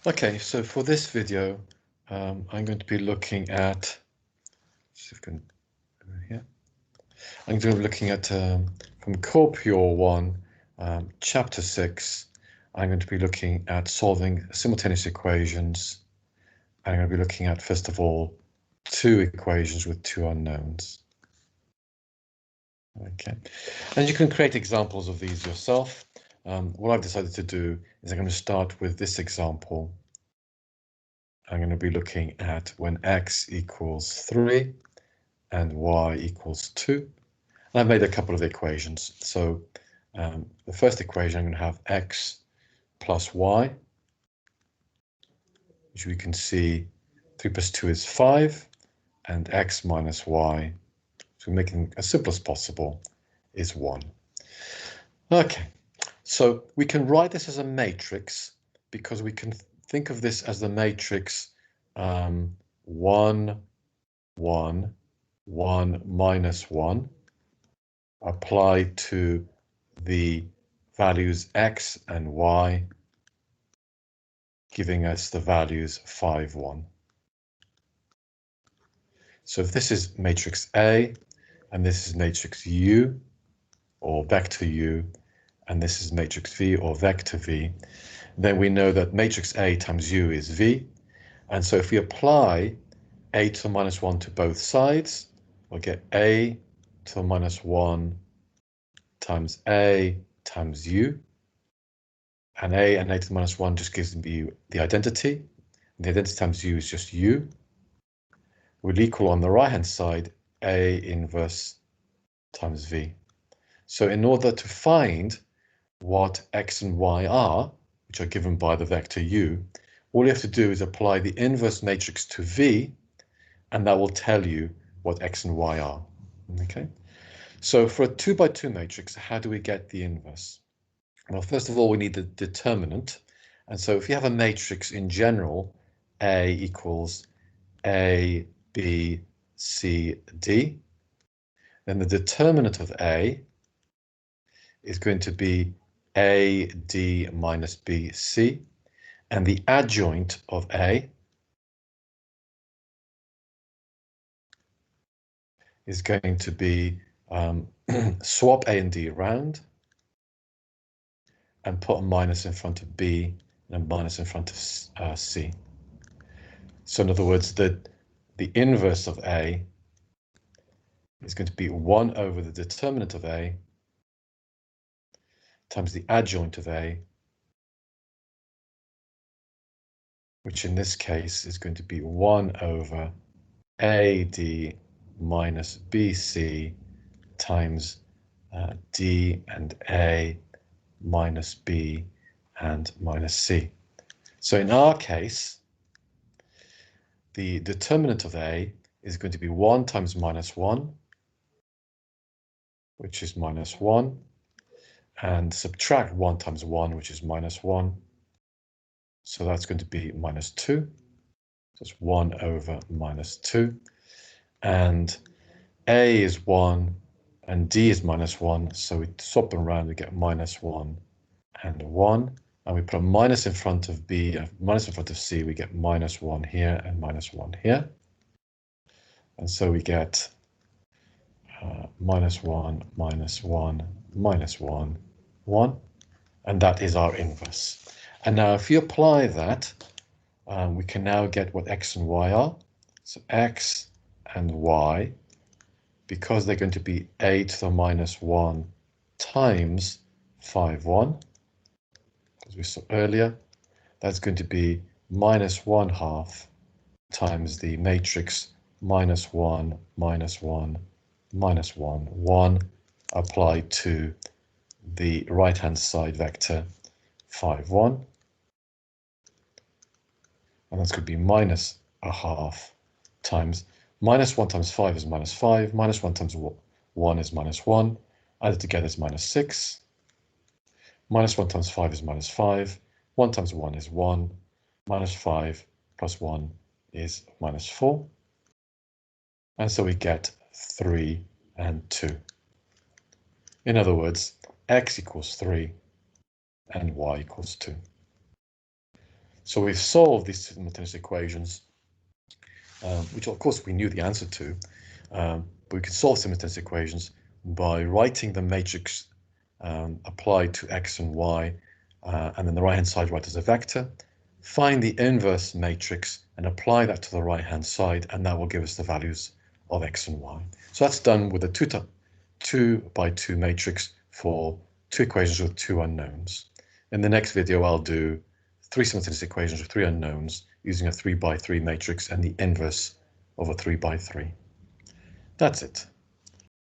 Okay, so for this video, I'm going to be looking at, see if I can, here. I'm going to be looking at from Core Pure 1, Chapter 6. I'm going to be looking at solving simultaneous equations. I'm going to be looking at, first of all, two equations with two unknowns. Okay, and you can create examples of these yourself. What I've decided to do is I'm going to start with this example. I'm going to be looking at when x equals 3 and y equals 2. And I've made a couple of equations. So the first equation, I'm going to have x plus y, which we can see 3 plus 2 is 5, and x minus y, so making it as simple as possible, is 1. Okay, so we can write this as a matrix because we can think of this as the matrix 1, 1, 1, minus 1 applied to the values x and y, giving us the values 5, 1. So if this is matrix A, and this is matrix U, or vector U, and this is matrix V, or vector V, then we know that matrix A times U is V. And so if we apply a to the minus 1 to both sides, we'll get a to the minus 1 times a times u. And a to the minus 1 just gives you the identity. The identity times u is just u. Will equal on the right-hand side a inverse times v. So in order to find what x and y are, which are given by the vector u, all you have to do is apply the inverse matrix to v, and that will tell you what x and y are. Okay, so for a 2 by 2 matrix, how do we get the inverse? Well, first of all, we need the determinant. And so if you have a matrix in general, A equals A, B, C, D, then the determinant of A is going to be A, D minus B, C, and the adjoint of A is going to be swap A and D around and put a minus in front of B and a minus in front of C. So in other words, the inverse of A is going to be 1 over the determinant of A times the adjoint of A, which in this case is going to be 1 over AD minus BC times D and A minus B and minus C. So in our case, the determinant of A is going to be 1 times minus 1, which is minus 1, and subtract 1 times 1, which is minus 1. So that's going to be minus 2. That's 1 over minus 2. And A is 1 and D is minus 1. So we swap them around, we get minus 1 and 1. And we put a minus in front of B, a minus in front of C, we get minus 1 here and minus 1 here. And so we get minus 1, minus 1, minus 1, 1. And that is our inverse. And now if you apply that, we can now get what x and y are. So x and y, because they're going to be a to the minus 1 times 5, 1, as we saw earlier, that's going to be minus 1/2 times the matrix minus 1, minus 1, minus 1, 1, applied to the right-hand side vector 5, 1. And that's going to be minus 1/2 times minus 1 times 5 is minus 5, minus 1 times 1 is minus 1, added together is minus 6, minus 1 times 5 is minus 5, 1 times 1 is 1, minus 5 plus 1 is minus 4, and so we get 3 and 2. In other words, x equals 3 and y equals 2. So we've solved these simultaneous equations, which of course we knew the answer to, but we can solve simultaneous equations by writing the matrix applied to x and y, and then the right-hand side write as a vector, find the inverse matrix and apply that to the right-hand side, and that will give us the values of x and y. So that's done with a 2 by 2 matrix for 2 equations with 2 unknowns. In the next video, I'll do 3 simultaneous equations with 3 unknowns using a 3 by 3 matrix and the inverse of a 3 by 3. That's it.